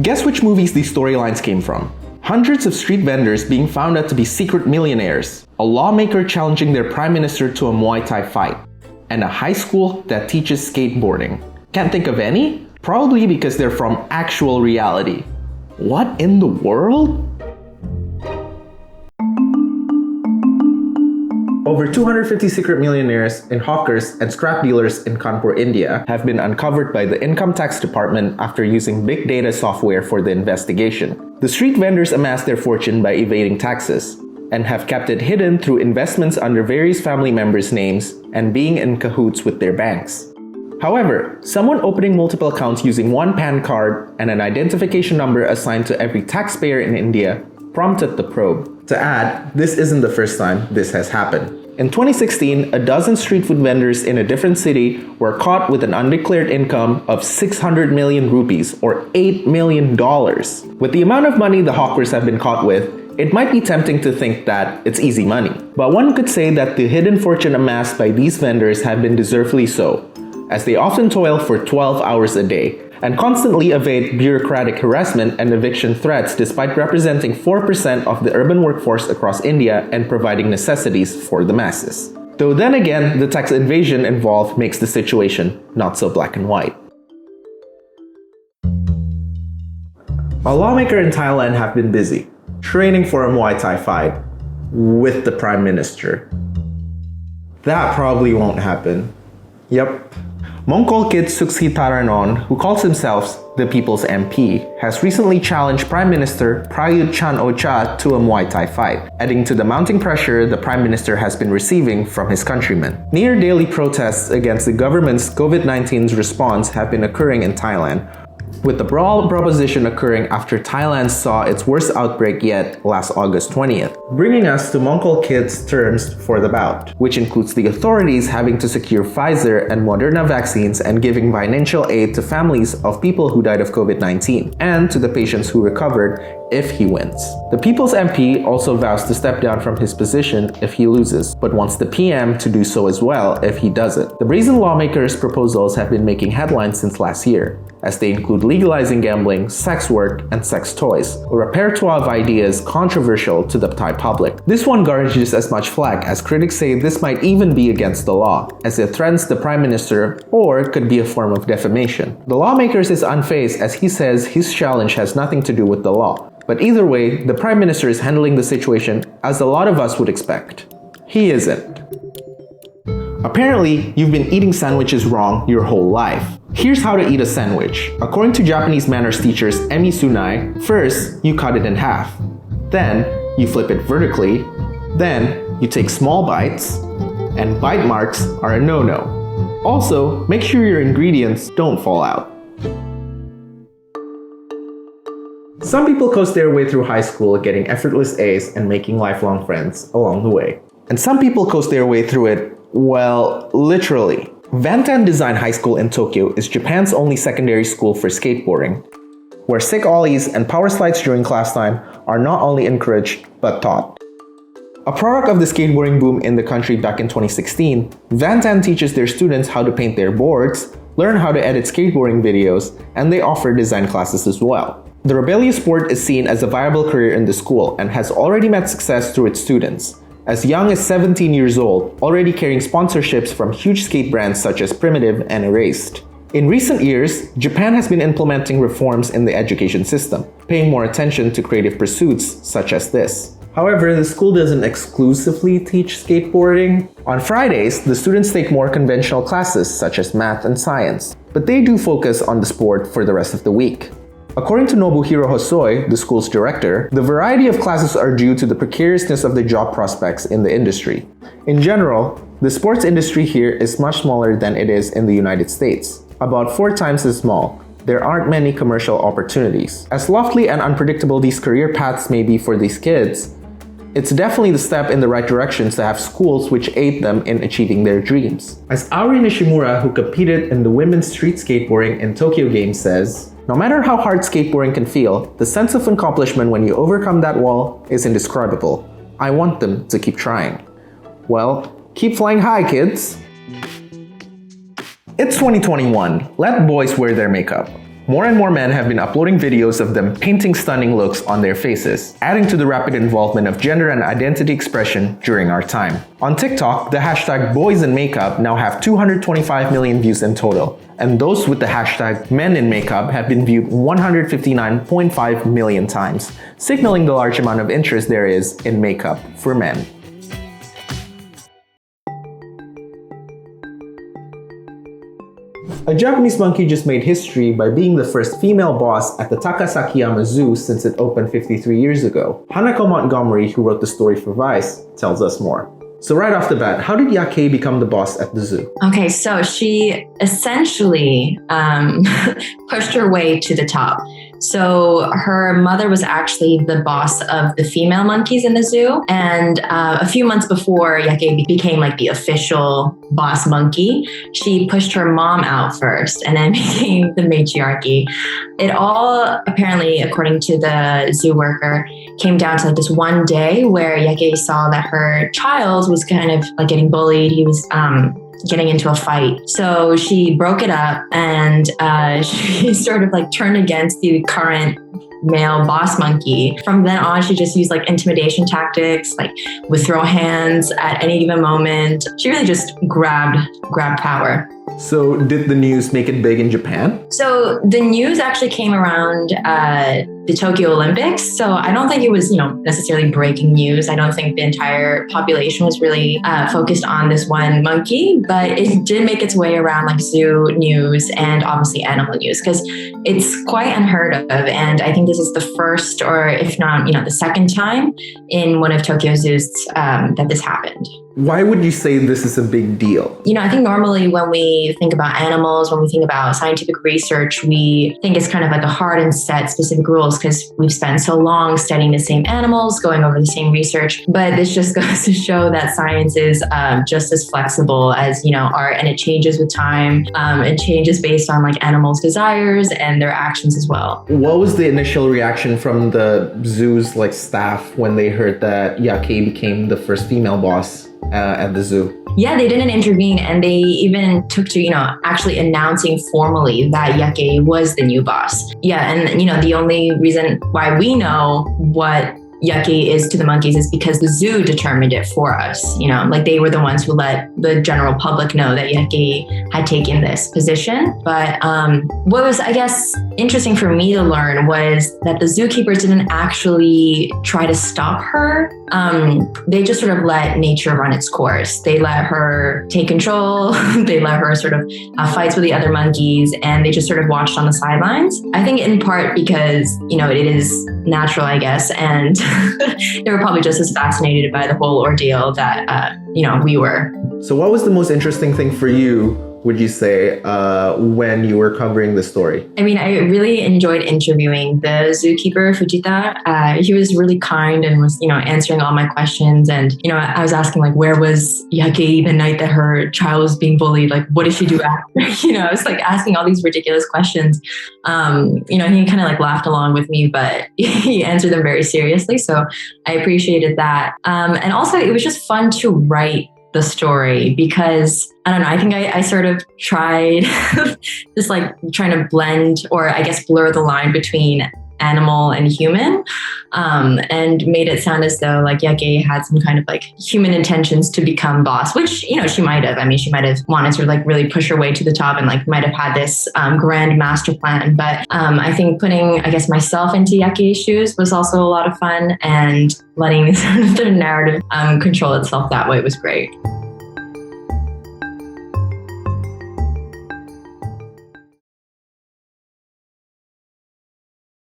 Guess which movies these storylines came from? Hundreds of street vendors being found out to be secret millionaires, a lawmaker challenging their prime minister to a Muay Thai fight, and a high school that teaches skateboarding. Can't think of any? Probably because they're from actual reality. What in the world? Over 250 secret millionaires and hawkers and scrap dealers in Kanpur, India have been uncovered by the Income Tax Department after using big data software for the investigation. The street vendors amassed their fortune by evading taxes and have kept it hidden through investments under various family members' names and being in cahoots with their banks. However, someone opening multiple accounts using one PAN card and an identification number assigned to every taxpayer in India prompted the probe. To add, this isn't the first time this has happened. In 2016, a dozen street food vendors in a different city were caught with an undeclared income of 600 million rupees or $8 million. With the amount of money the hawkers have been caught with, it might be tempting to think that it's easy money. But one could say that the hidden fortune amassed by these vendors have been deservedly so, as they often toil for 12 hours a day and constantly evade bureaucratic harassment and eviction threats despite representing 4% of the urban workforce across India and providing necessities for the masses. Though then again, the tax invasion involved makes the situation not so black and white. A lawmaker in Thailand have been busy, training for a Muay Thai fight with the Prime Minister. That probably won't happen. Yep. Mongkol kid Suksitaranon, who calls himself the People's MP, has recently challenged Prime Minister Prayut Chan-o-cha to a Muay Thai fight, adding to the mounting pressure the Prime Minister has been receiving from his countrymen. Near-daily protests against the government's COVID-19's response have been occurring in Thailand, with the brawl proposition occurring after Thailand saw its worst outbreak yet last August 20th, bringing us to Mongkol Kid's terms for the bout, which includes the authorities having to secure Pfizer and Moderna vaccines and giving financial aid to families of people who died of COVID-19 and to the patients who recovered if he wins. The People's MP also vows to step down from his position if he loses, but wants the PM to do so as well if he doesn't. The brazen lawmakers' proposals have been making headlines since last year, as they include legalizing gambling, sex work, and sex toys, a repertoire of ideas controversial to the Thai public. This one garnishes as much flack as critics say this might even be against the law, as it threatens the Prime Minister or could be a form of defamation. The lawmakers is unfazed as he says his challenge has nothing to do with the law. But either way, the Prime Minister is handling the situation as a lot of us would expect. He isn't. Apparently, you've been eating sandwiches wrong your whole life. Here's how to eat a sandwich. According to Japanese manners teachers Emi Sunai, first, you cut it in half. Then, you flip it vertically. Then, you take small bites. And bite marks are a no-no. Also, make sure your ingredients don't fall out. Some people coast their way through high school getting effortless A's and making lifelong friends along the way. And some people coast their way through it, well, literally. Vantan Design High School in Tokyo is Japan's only secondary school for skateboarding, where sick ollies and power slides during class time are not only encouraged, but taught. A product of the skateboarding boom in the country back in 2016, Vantan teaches their students how to paint their boards, learn how to edit skateboarding videos, and they offer design classes as well. The rebellious sport is seen as a viable career in the school and has already met success through its students, as young as 17 years old, already carrying sponsorships from huge skate brands such as Primitive and Erased. In recent years, Japan has been implementing reforms in the education system, paying more attention to creative pursuits such as this. However, the school doesn't exclusively teach skateboarding. On Fridays, the students take more conventional classes such as math and science, but they do focus on the sport for the rest of the week. According to Nobuhiro Hosoi, the school's director, the variety of classes are due to the precariousness of the job prospects in the industry. In general, the sports industry here is much smaller than it is in the United States, about 4 times as small. There aren't many commercial opportunities. As lofty and unpredictable these career paths may be for these kids, it's definitely the step in the right direction to have schools which aid them in achieving their dreams. As Aori Nishimura, who competed in the women's street skateboarding in Tokyo Games, says, "No matter how hard skateboarding can feel, the sense of accomplishment when you overcome that wall is indescribable. I want them to keep trying." Well, keep flying high, kids! It's 2021. Let boys wear their makeup. More and more men have been uploading videos of them painting stunning looks on their faces, adding to the rapid involvement of gender and identity expression during our time. On TikTok, the hashtag boys in makeup now have 225 million views in total, and those with the hashtag men in makeup have been viewed 159.5 million times, signaling the large amount of interest there is in makeup for men. A Japanese monkey just made history by being the first female boss at the Takasakiyama Zoo since it opened 53 years ago. Hanako Montgomery, who wrote the story for Vice, tells us more. So right off the bat, how did Yake become the boss at the zoo? Okay, so she essentially pushed her way to the top. So her mother was actually the boss of the female monkeys in the zoo. And a few months before Yake became like the official boss monkey, she pushed her mom out first and then became the matriarchy. It all apparently, according to the zoo worker, came down to like this one day where Yake saw that her child was kind of like getting bullied. He was getting into a fight. So she broke it up and she sort of like turned against the current male boss monkey. From then on, she just used like intimidation tactics, like would throw hands at any given moment. She really just grabbed power. So did the news make it big in Japan? So the news actually came around the Tokyo Olympics. So I don't think it was, necessarily breaking news. I don't think the entire population was really focused on this one monkey, but it did make its way around like zoo news and obviously animal news because it's quite unheard of. And I think this is the first, or if not, the second time in one of Tokyo zoos that this happened. Why would you say this is a big deal? I think normally when we think about animals, when we think about scientific research, we think it's kind of like a hard and set specific rules because we've spent so long studying the same animals, going over the same research. But this just goes to show that science is just as flexible as, art, and it changes with time. It changes based on like animals' desires and their actions as well. What was the initial reaction from the zoo's staff when they heard that Yake became the first female boss at the zoo? Yeah, they didn't intervene, and they even took to, actually announcing formally that Yake was the new boss. Yeah, and the only reason why we know what Yake is to the monkeys is because the zoo determined it for us. They were the ones who let the general public know that Yake had taken this position. But what was, I guess, interesting for me to learn was that the zookeepers didn't actually try to stop her. They just sort of let nature run its course. They let her take control. They let her sort of have fights with the other monkeys, and they just sort of watched on the sidelines. I think in part because, it is natural, I guess, and they were probably just as fascinated by the whole ordeal that, we were. So what was the most interesting thing for you, would you say, when you were covering the story? I mean, I really enjoyed interviewing the zookeeper, Fujita. He was really kind and was, answering all my questions. And, I was asking, where was Yake the night that her child was being bullied? What did she do after? I was asking all these ridiculous questions. He kind of laughed along with me, but he answered them very seriously. So I appreciated that. And also, it was just fun to write the story because I don't know, I think I sort of tried just trying to blend, or I guess blur the line between animal and human, and made it sound as though Yake had some kind of human intentions to become boss, which, she might have. I mean, she might have wanted to really push her way to the top and might have had this grand master plan. But I think putting, I guess, myself into Yake's shoes was also a lot of fun, and letting the narrative control itself that way was great.